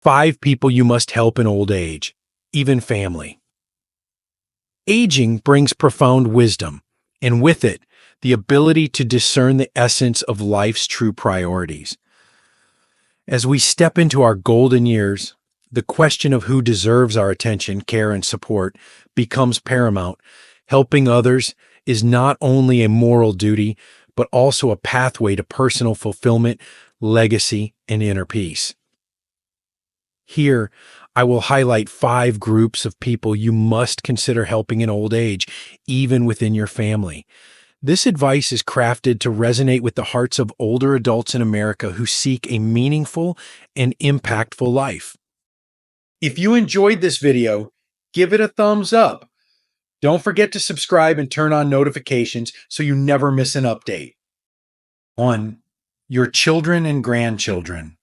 5 people you must help in old age, even family. Aging brings profound wisdom, and with it, the ability to discern the essence of life's true priorities. As we step into our golden years, the question of who deserves our attention, care, and support becomes paramount. Helping others is not only a moral duty, but also a pathway to personal fulfillment, legacy, and inner peace. Here, I will highlight 5 groups of people you must consider helping in old age, even within your family. This advice is crafted to resonate with the hearts of older adults in America who seek a meaningful and impactful life. If you enjoyed this video, give it a thumbs up. Don't forget to subscribe and turn on notifications so you never miss an update. 1. Your children and grandchildren.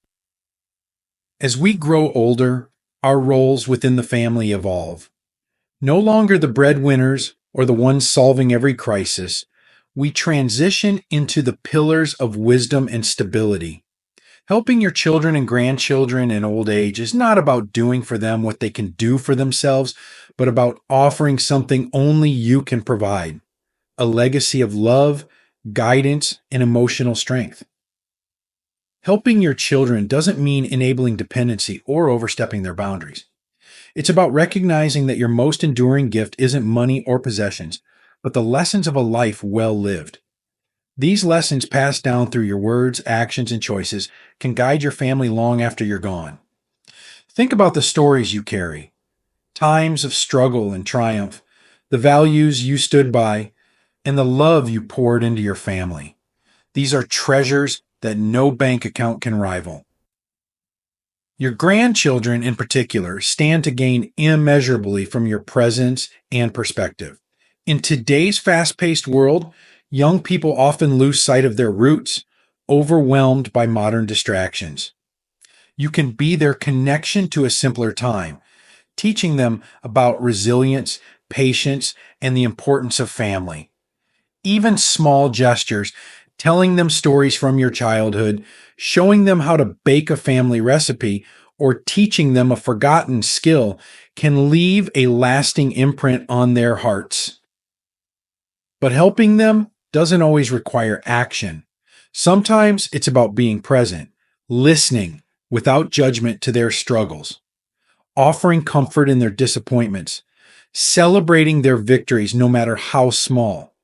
As we grow older, our roles within the family evolve. No longer the breadwinners or the ones solving every crisis, we transition into the pillars of wisdom and stability. Helping your children and grandchildren in old age is not about doing for them what they can do for themselves, but about offering something only you can provide: a legacy of love, guidance, and emotional strength. Helping your children doesn't mean enabling dependency or overstepping their boundaries. It's about recognizing that your most enduring gift isn't money or possessions, but the lessons of a life well lived. These lessons passed down through your words, actions, and choices can guide your family long after you're gone. Think about the stories you carry, times of struggle and triumph, the values you stood by, and the love you poured into your family. These are treasures that no bank account can rival. Your grandchildren, in particular, stand to gain immeasurably from your presence and perspective. In today's fast-paced world, young people often lose sight of their roots, overwhelmed by modern distractions. You can be their connection to a simpler time, teaching them about resilience, patience, and the importance of family. Even small gestures, telling them stories from your childhood, showing them how to bake a family recipe, or teaching them a forgotten skill can leave a lasting imprint on their hearts. But helping them doesn't always require action. Sometimes it's about being present, listening without judgment to their struggles, offering comfort in their disappointments, celebrating their victories no matter how small.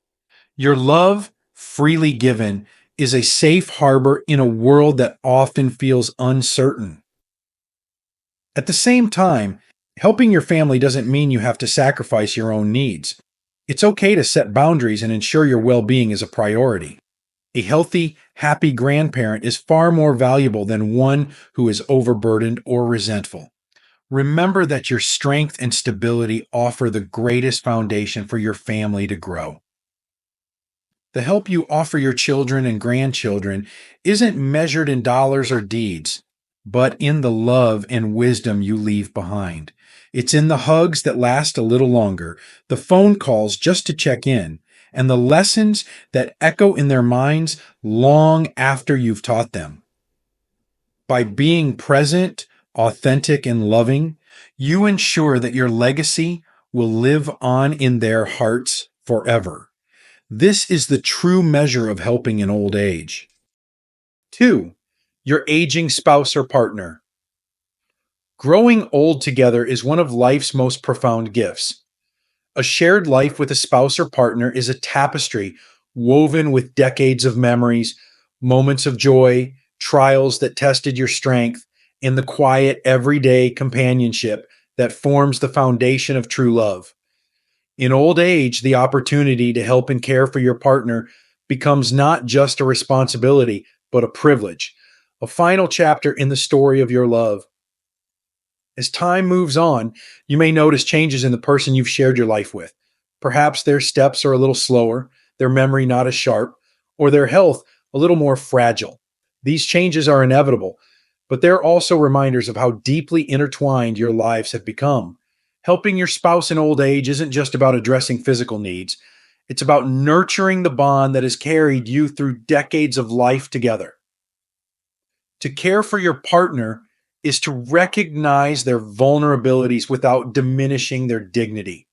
Your love, freely given, is a safe harbor in a world that often feels uncertain. At the same time, helping your family doesn't mean you have to sacrifice your own needs. It's okay to set boundaries and ensure your well-being is a priority. A healthy, happy grandparent is far more valuable than one who is overburdened or resentful. Remember that your strength and stability offer the greatest foundation for your family to grow. The help you offer your children and grandchildren isn't measured in dollars or deeds, but in the love and wisdom you leave behind. It's in the hugs that last a little longer, the phone calls just to check in, and the lessons that echo in their minds long after you've taught them. By being present, authentic, and loving, you ensure that your legacy will live on in their hearts forever. This is the true measure of helping in old age. 2. Your aging spouse or partner. Growing old together is one of life's most profound gifts. A shared life with a spouse or partner is a tapestry woven with decades of memories, moments of joy, trials that tested your strength, and the quiet, everyday companionship that forms the foundation of true love. In old age, the opportunity to help and care for your partner becomes not just a responsibility, but a privilege, a final chapter in the story of your love. As time moves on, you may notice changes in the person you've shared your life with. Perhaps their steps are a little slower, their memory not as sharp, or their health a little more fragile. These changes are inevitable, but they're also reminders of how deeply intertwined your lives have become. Helping your spouse in old age isn't just about addressing physical needs. It's about nurturing the bond that has carried you through decades of life together. To care for your partner is to recognize their vulnerabilities without diminishing their dignity.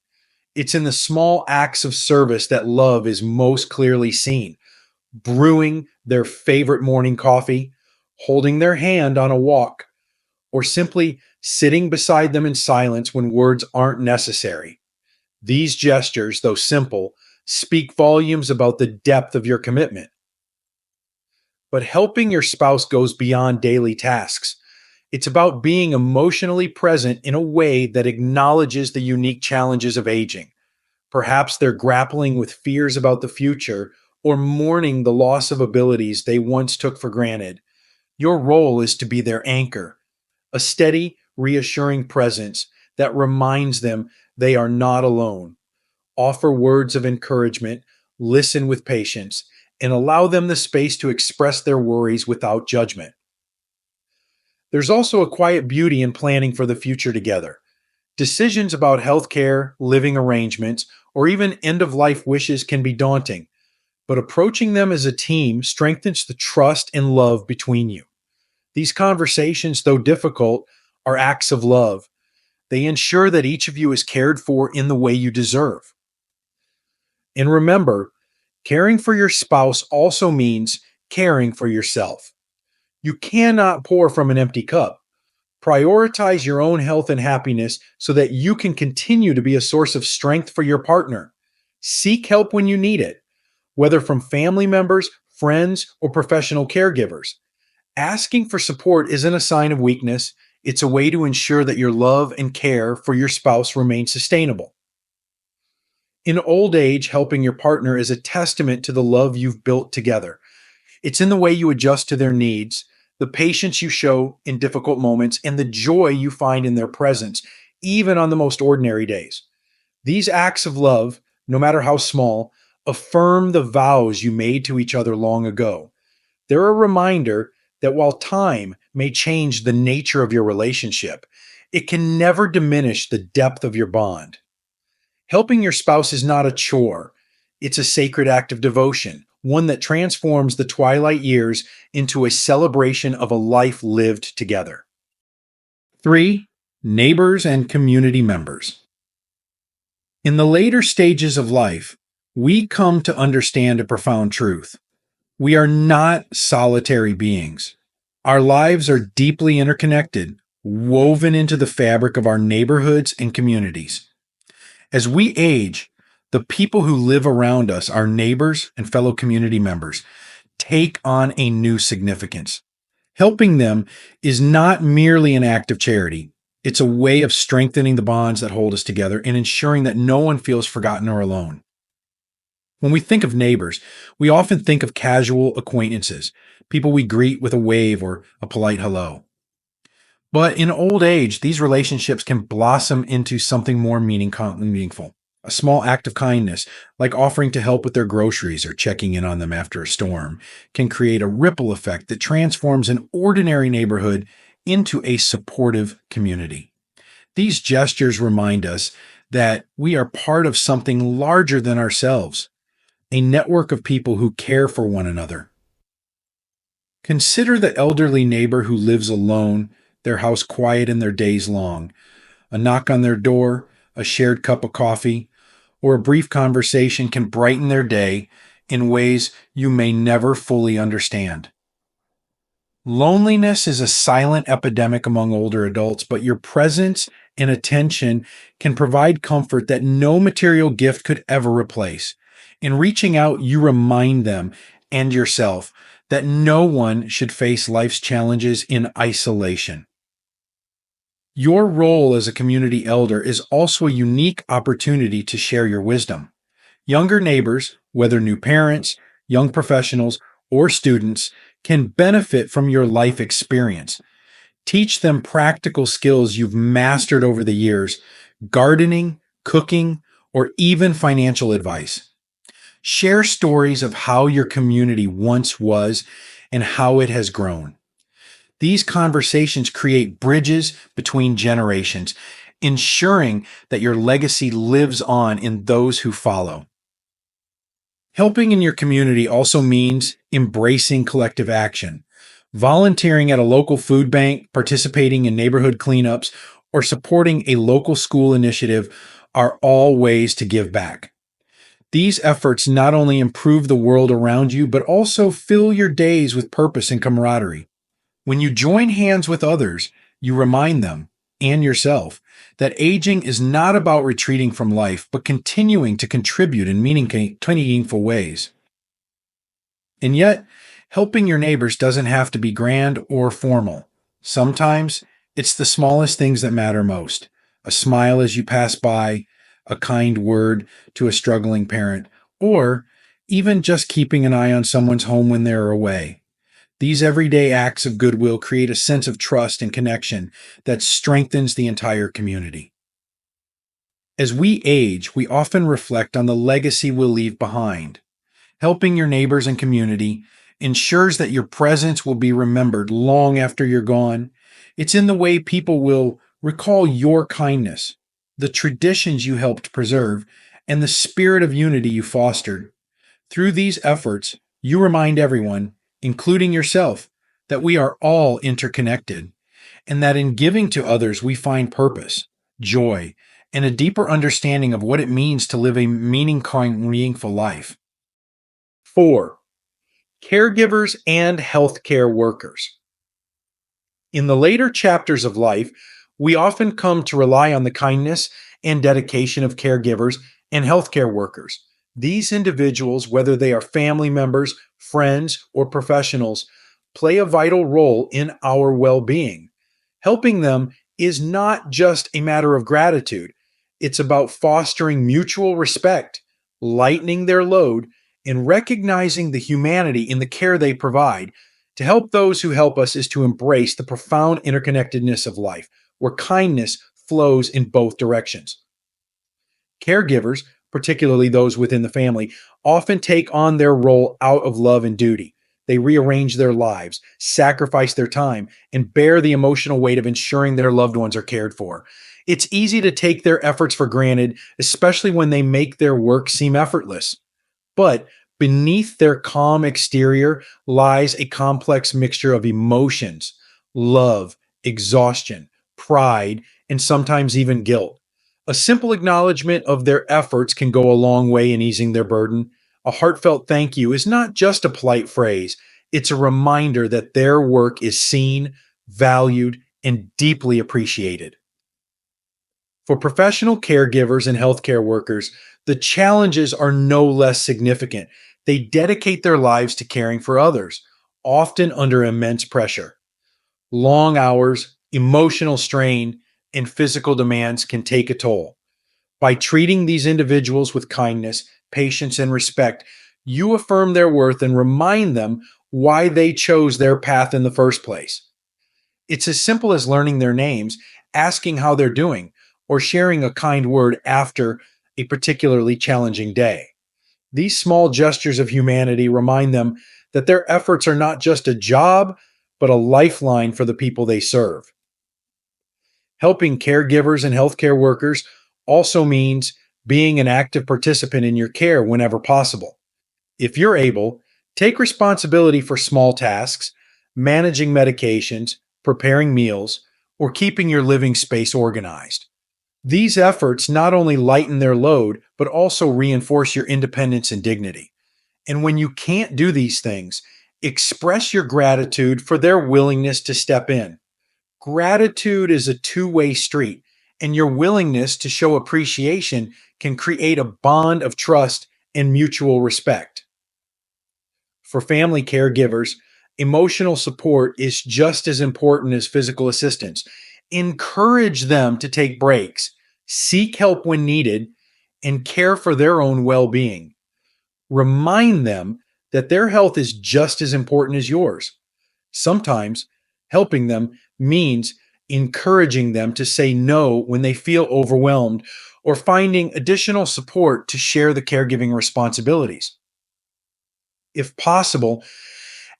It's in the small acts of service that love is most clearly seen. Brewing their favorite morning coffee, holding their hand on a walk, or simply sitting beside them in silence when words aren't necessary. These gestures, though simple, speak volumes about the depth of your commitment. But helping your spouse goes beyond daily tasks. It's about being emotionally present in a way that acknowledges the unique challenges of aging. Perhaps they're grappling with fears about the future or mourning the loss of abilities they once took for granted. Your role is to be their anchor, a steady, reassuring presence that reminds them they are not alone. Offer words of encouragement, listen with patience, and allow them the space to express their worries without judgment. There's also a quiet beauty in planning for the future together. Decisions about healthcare, living arrangements, or even end of life wishes can be daunting, but approaching them as a team strengthens the trust and love between you. These conversations, though difficult, are acts of love. They ensure that each of you is cared for in the way you deserve. And remember, caring for your spouse also means caring for yourself. You cannot pour from an empty cup. Prioritize your own health and happiness so that you can continue to be a source of strength for your partner. Seek help when you need it, whether from family members, friends, or professional caregivers. Asking for support isn't a sign of weakness, it's a way to ensure that your love and care for your spouse remain sustainable. In old age, helping your partner is a testament to the love you've built together. It's in the way you adjust to their needs, the patience you show in difficult moments, and the joy you find in their presence, even on the most ordinary days. These acts of love, no matter how small, affirm the vows you made to each other long ago. They're a reminder that while time may change the nature of your relationship, it can never diminish the depth of your bond. Helping your spouse is not a chore, it's a sacred act of devotion, one that transforms the twilight years into a celebration of a life lived together. 3. Neighbors and community members. In the later stages of life, we come to understand a profound truth. We are not solitary beings. Our lives are deeply interconnected, woven into the fabric of our neighborhoods and communities. As we age, the people who live around us, our neighbors and fellow community members, take on a new significance. Helping them is not merely an act of charity. It's a way of strengthening the bonds that hold us together and ensuring that no one feels forgotten or alone. When we think of neighbors, we often think of casual acquaintances, people we greet with a wave or a polite hello. But in old age, these relationships can blossom into something more meaningful. A small act of kindness, like offering to help with their groceries or checking in on them after a storm, can create a ripple effect that transforms an ordinary neighborhood into a supportive community. These gestures remind us that we are part of something larger than ourselves, a network of people who care for one another. Consider the elderly neighbor who lives alone, their house quiet and their days long. A knock on their door, a shared cup of coffee, or a brief conversation can brighten their day in ways you may never fully understand. Loneliness is a silent epidemic among older adults, but your presence and attention can provide comfort that no material gift could ever replace. In reaching out, you remind them and yourself that no one should face life's challenges in isolation. Your role as a community elder is also a unique opportunity to share your wisdom. Younger neighbors, whether new parents, young professionals, or students, can benefit from your life experience. Teach them practical skills you've mastered over the years, gardening, cooking, or even financial advice. Share stories of how your community once was and how it has grown. These conversations create bridges between generations, ensuring that your legacy lives on in those who follow. Helping in your community also means embracing collective action. Volunteering at a local food bank, participating in neighborhood cleanups, or supporting a local school initiative are all ways to give back. These efforts not only improve the world around you, but also fill your days with purpose and camaraderie. When you join hands with others, you remind them and yourself that aging is not about retreating from life, but continuing to contribute in meaningful ways. And yet, helping your neighbors doesn't have to be grand or formal. Sometimes it's the smallest things that matter most. A smile as you pass by, a kind word to a struggling parent, or even just keeping an eye on someone's home when they're away. These everyday acts of goodwill create a sense of trust and connection that strengthens the entire community. As we age, we often reflect on the legacy we'll leave behind. Helping your neighbors and community ensures that your presence will be remembered long after you're gone. It's in the way people will recall your kindness, the traditions you helped preserve, and the spirit of unity you fostered. Through these efforts, you remind everyone, including yourself, that we are all interconnected, and that in giving to others we find purpose, joy, and a deeper understanding of what it means to live a meaningful life. 4. Caregivers and healthcare workers. In the later chapters of life, we often come to rely on the kindness and dedication of caregivers and healthcare workers. These individuals, whether they are family members, friends, or professionals, play a vital role in our well-being. Helping them is not just a matter of gratitude. It's about fostering mutual respect, lightening their load, and recognizing the humanity in the care they provide. To help those who help us is to embrace the profound interconnectedness of life, where kindness flows in both directions. Caregivers, particularly those within the family, often take on their role out of love and duty. They rearrange their lives, sacrifice their time, and bear the emotional weight of ensuring their loved ones are cared for. It's easy to take their efforts for granted, especially when they make their work seem effortless. But beneath their calm exterior lies a complex mixture of emotions, love, exhaustion, pride, and sometimes even guilt. A simple acknowledgement of their efforts can go a long way in easing their burden. A heartfelt thank you is not just a polite phrase, it's a reminder that their work is seen, valued, and deeply appreciated. For professional caregivers and healthcare workers, the challenges are no less significant. They dedicate their lives to caring for others, often under immense pressure. Long hours, emotional strain, and physical demands can take a toll. By treating these individuals with kindness, patience, and respect, you affirm their worth and remind them why they chose their path in the first place. It's as simple as learning their names, asking how they're doing, or sharing a kind word after a particularly challenging day. These small gestures of humanity remind them that their efforts are not just a job, but a lifeline for the people they serve. Helping caregivers and healthcare workers also means being an active participant in your care whenever possible. If you're able, take responsibility for small tasks, managing medications, preparing meals, or keeping your living space organized. These efforts not only lighten their load, but also reinforce your independence and dignity. And when you can't do these things, express your gratitude for their willingness to step in. Gratitude is a two-way street, and your willingness to show appreciation can create a bond of trust and mutual respect. For family caregivers, emotional support is just as important as physical assistance. Encourage them to take breaks, seek help when needed, and care for their own well being. Remind them that their health is just as important as yours. Sometimes helping them means encouraging them to say no when they feel overwhelmed or finding additional support to share the caregiving responsibilities. If possible,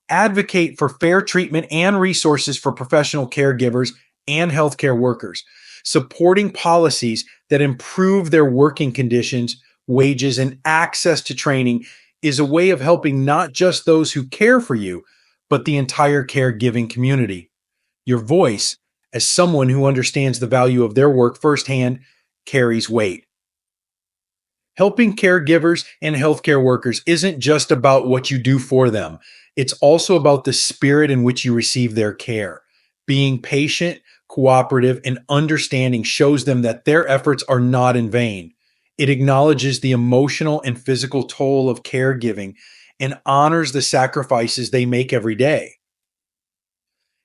advocate for fair treatment and resources for professional caregivers and healthcare workers, supporting policies that improve their working conditions, wages, and access to training is a way of helping not just those who care for you, but the entire caregiving community. Your voice, as someone who understands the value of their work firsthand, carries weight. Helping caregivers and healthcare workers isn't just about what you do for them. It's also about the spirit in which you receive their care. Being patient, cooperative, and understanding shows them that their efforts are not in vain. It acknowledges the emotional and physical toll of caregiving and honors the sacrifices they make every day.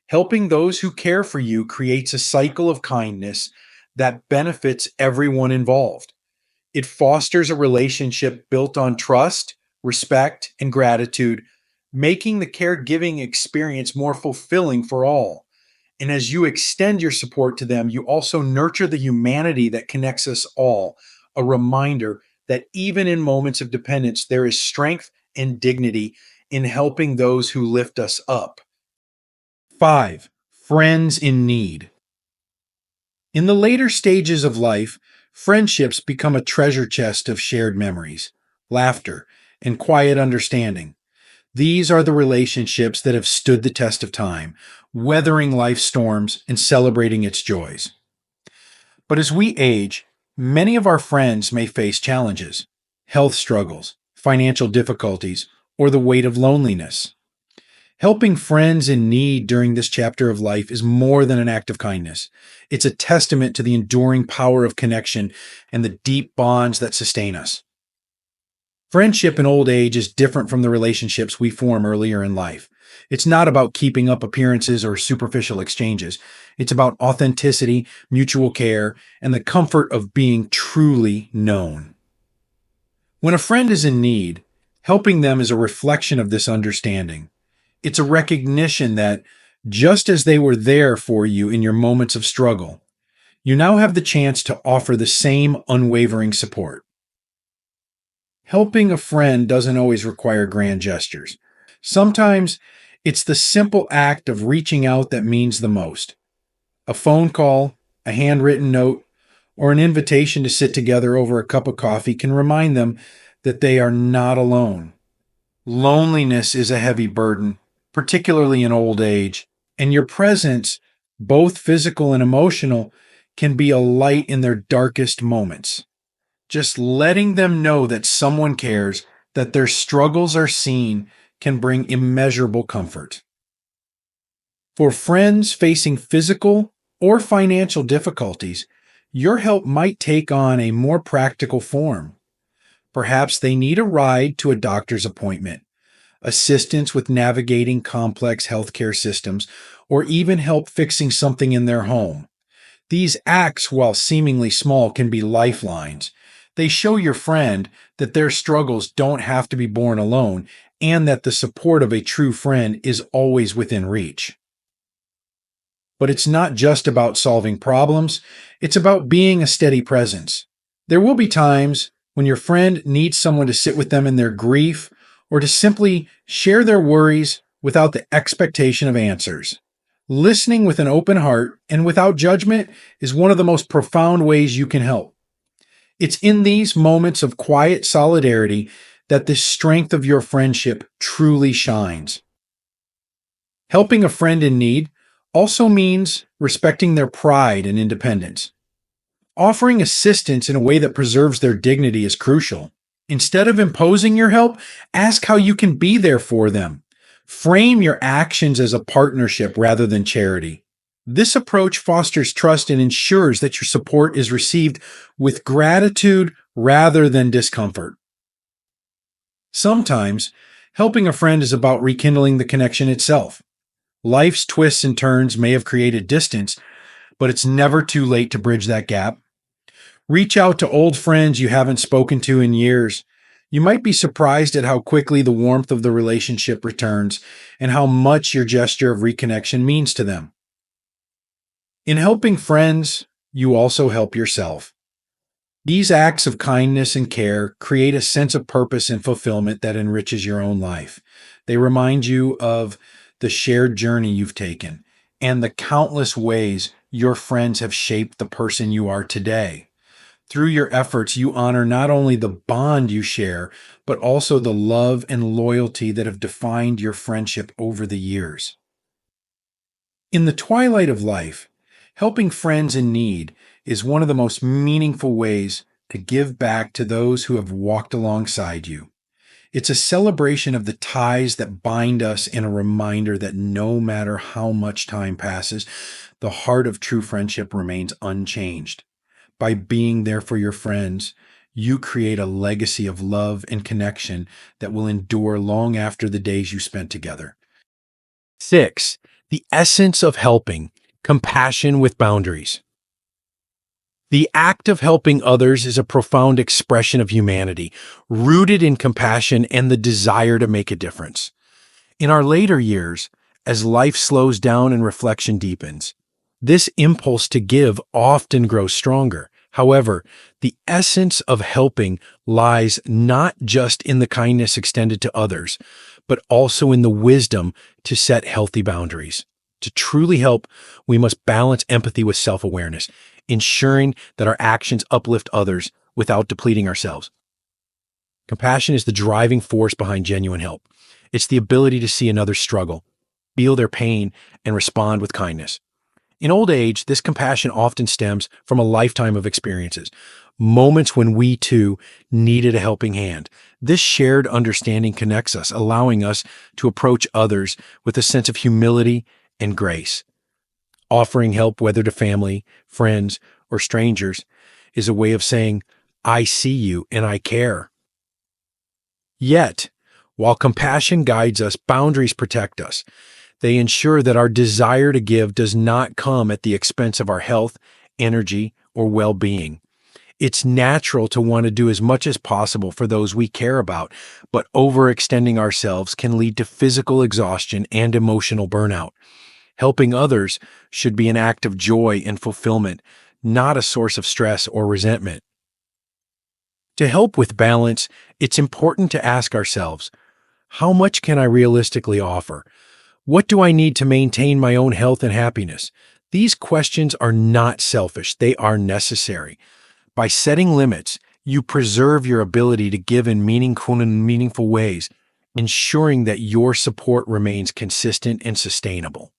Helping those who care for you creates a cycle of kindness that benefits everyone involved. It fosters a relationship built on trust, respect, and gratitude, making the caregiving experience more fulfilling for all. And as you extend your support to them, you also nurture the humanity that connects us all, a reminder that even in moments of dependence, there is strength and dignity in helping those who lift us up. 5. Friends in need. In the later stages of life, friendships become a treasure chest of shared memories, laughter, and quiet understanding. These are the relationships that have stood the test of time, weathering life's storms and celebrating its joys. But as we age, many of our friends may face challenges, health struggles, financial difficulties, or the weight of loneliness. Helping friends in need during this chapter of life is more than an act of kindness. It's a testament to the enduring power of connection and the deep bonds that sustain us. Friendship in old age is different from the relationships we form earlier in life. It's not about keeping up appearances or superficial exchanges. It's about authenticity, mutual care, and the comfort of being truly known. When a friend is in need, helping them is a reflection of this understanding. It's a recognition that just as they were there for you in your moments of struggle, you now have the chance to offer the same unwavering support. Helping a friend doesn't always require grand gestures. Sometimes it's the simple act of reaching out that means the most. A phone call, a handwritten note, or an invitation to sit together over a cup of coffee can remind them that they are not alone. Loneliness is a heavy burden, particularly in old age, and your presence, both physical and emotional, can be a light in their darkest moments. Just letting them know that someone cares, that their struggles are seen, can bring immeasurable comfort. For friends facing physical or financial difficulties, your help might take on a more practical form. Perhaps they need a ride to a doctor's appointment, assistance with navigating complex healthcare systems, or even help fixing something in their home. These acts, while seemingly small, can be lifelines. They show your friend that their struggles don't have to be borne alone and that the support of a true friend is always within reach. But it's not just about solving problems, it's about being a steady presence. There will be times when your friend needs someone to sit with them in their grief or to simply share their worries without the expectation of answers. Listening with an open heart and without judgment is one of the most profound ways you can help. It's in these moments of quiet solidarity that the strength of your friendship truly shines. Helping a friend in need also means respecting their pride and independence. Offering assistance in a way that preserves their dignity is crucial. Instead of imposing your help, ask how you can be there for them. Frame your actions as a partnership rather than charity. This approach fosters trust and ensures that your support is received with gratitude rather than discomfort. Sometimes, helping a friend is about rekindling the connection itself. Life's twists and turns may have created distance, but it's never too late to bridge that gap. Reach out to old friends you haven't spoken to in years. You might be surprised at how quickly the warmth of the relationship returns and how much your gesture of reconnection means to them. In helping friends, you also help yourself. These acts of kindness and care create a sense of purpose and fulfillment that enriches your own life. They remind you of the shared journey you've taken and the countless ways your friends have shaped the person you are today. Through your efforts, you honor not only the bond you share, but also the love and loyalty that have defined your friendship over the years. In the twilight of life, helping friends in need is one of the most meaningful ways to give back to those who have walked alongside you. It's a celebration of the ties that bind us and a reminder that no matter how much time passes, the heart of true friendship remains unchanged. By being there for your friends, you create a legacy of love and connection that will endure long after the days you spent together. 6. The essence of helping, compassion with boundaries. The act of helping others is a profound expression of humanity, rooted in compassion and the desire to make a difference. In our later years, as life slows down and reflection deepens, this impulse to give often grows stronger. However, the essence of helping lies not just in the kindness extended to others, but also in the wisdom to set healthy boundaries. To truly help, we must balance empathy with self-awareness, ensuring that our actions uplift others without depleting ourselves. Compassion is the driving force behind genuine help. It's the ability to see another's struggle, feel their pain, and respond with kindness. In old age, this compassion often stems from a lifetime of experiences, moments when we too needed a helping hand. This shared understanding connects us, allowing us to approach others with a sense of humility and grace. Offering help, whether to family, friends, or strangers, is a way of saying, I see you and I care. Yet, while compassion guides us, boundaries protect us. They ensure that our desire to give does not come at the expense of our health, energy, or well-being. It's natural to want to do as much as possible for those we care about, but overextending ourselves can lead to physical exhaustion and emotional burnout. Helping others should be an act of joy and fulfillment, not a source of stress or resentment. To help with balance, it's important to ask ourselves, how much can I realistically offer? What do I need to maintain my own health and happiness? These questions are not selfish, they are necessary. By setting limits, you preserve your ability to give in meaningful ways, ensuring that your support remains consistent and sustainable.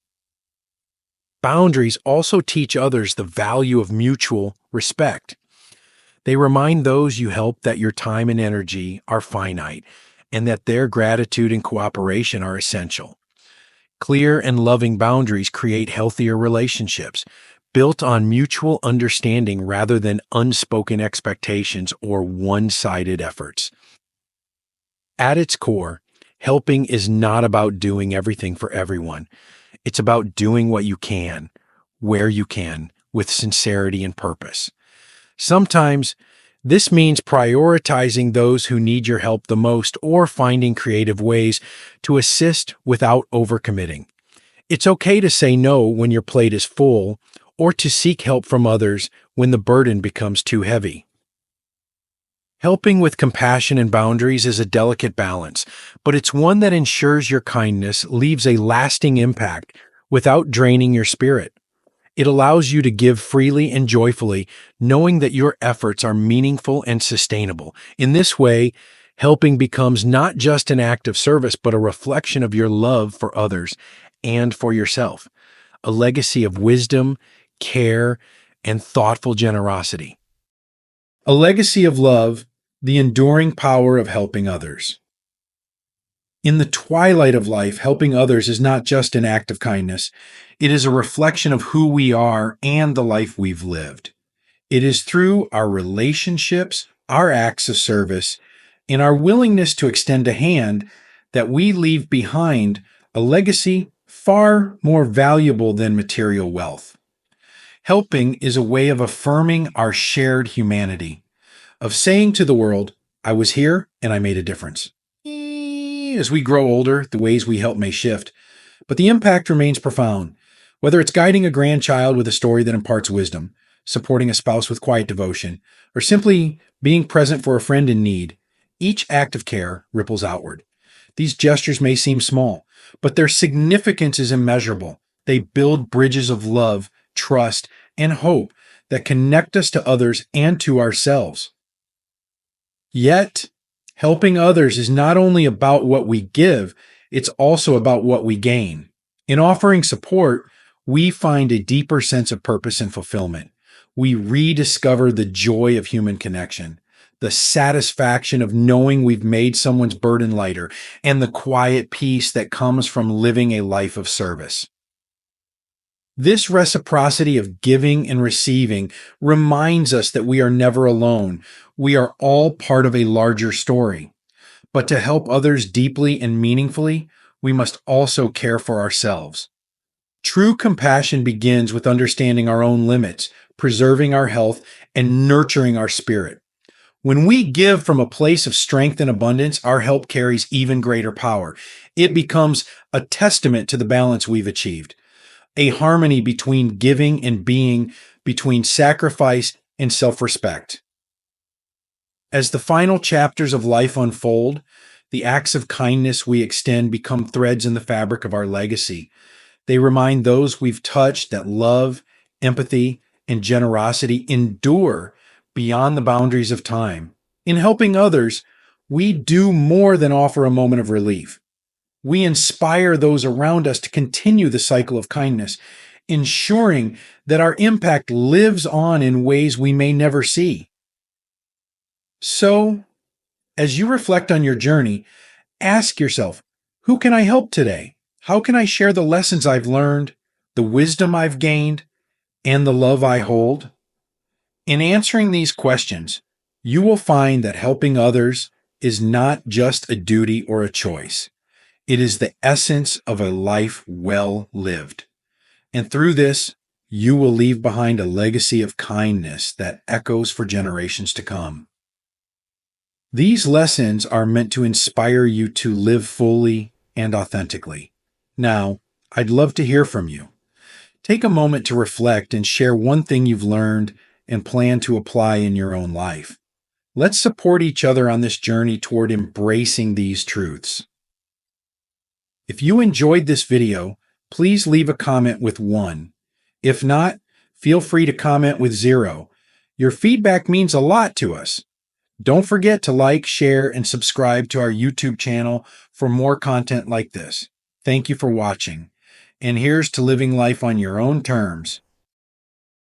Boundaries also teach others the value of mutual respect. They remind those you help that your time and energy are finite, and that their gratitude and cooperation are essential. Clear and loving boundaries create healthier relationships, built on mutual understanding rather than unspoken expectations or one-sided efforts. At its core, helping is not about doing everything for everyone. It's about doing what you can, where you can, with sincerity and purpose. Sometimes, this means prioritizing those who need your help the most or finding creative ways to assist without overcommitting. It's okay to say no when your plate is full or to seek help from others when the burden becomes too heavy. Helping with compassion and boundaries is a delicate balance, but it's one that ensures your kindness leaves a lasting impact without draining your spirit. It allows you to give freely and joyfully, knowing that your efforts are meaningful and sustainable. In this way, helping becomes not just an act of service, but a reflection of your love for others and for yourself, a legacy of wisdom, care, and thoughtful generosity. A legacy of love, the enduring power of helping others. In the twilight of life, helping others is not just an act of kindness. It is a reflection of who we are and the life we've lived. It is through our relationships, our acts of service, and our willingness to extend a hand that we leave behind a legacy far more valuable than material wealth. Helping is a way of affirming our shared humanity, of saying to the world, I was here and I made a difference. As we grow older, the ways we help may shift, but the impact remains profound. Whether it's guiding a grandchild with a story that imparts wisdom, supporting a spouse with quiet devotion, or simply being present for a friend in need, each act of care ripples outward. These gestures may seem small, but their significance is immeasurable. They build bridges of love, trust, and hope that connect us to others and to ourselves. Yet, helping others is not only about what we give, it's also about what we gain. In offering support, we find a deeper sense of purpose and fulfillment. We rediscover the joy of human connection, the satisfaction of knowing we've made someone's burden lighter, and the quiet peace that comes from living a life of service. This reciprocity of giving and receiving reminds us that we are never alone. We are all part of a larger story. But to help others deeply and meaningfully, we must also care for ourselves. True compassion begins with understanding our own limits, preserving our health, and nurturing our spirit. When we give from a place of strength and abundance, our help carries even greater power. It becomes a testament to the balance we've achieved, a harmony between giving and being, between sacrifice and self-respect. As the final chapters of life unfold, the acts of kindness we extend become threads in the fabric of our legacy. They remind those we've touched that love, empathy, and generosity endure beyond the boundaries of time. In helping others, we do more than offer a moment of relief. We inspire those around us to continue the cycle of kindness, ensuring that our impact lives on in ways we may never see. So, as you reflect on your journey, ask yourself, who can I help today? How can I share the lessons I've learned, the wisdom I've gained, and the love I hold? In answering these questions, you will find that helping others is not just a duty or a choice. It is the essence of a life well lived. And through this, you will leave behind a legacy of kindness that echoes for generations to come. These lessons are meant to inspire you to live fully and authentically. Now, I'd love to hear from you. Take a moment to reflect and share one thing you've learned and plan to apply in your own life. Let's support each other on this journey toward embracing these truths. If you enjoyed this video, please leave a comment with 1. If not, feel free to comment with 0. Your feedback means a lot to us. Don't forget to like, share, and subscribe to our YouTube channel for more content like this. Thank you for watching. And here's to living life on your own terms.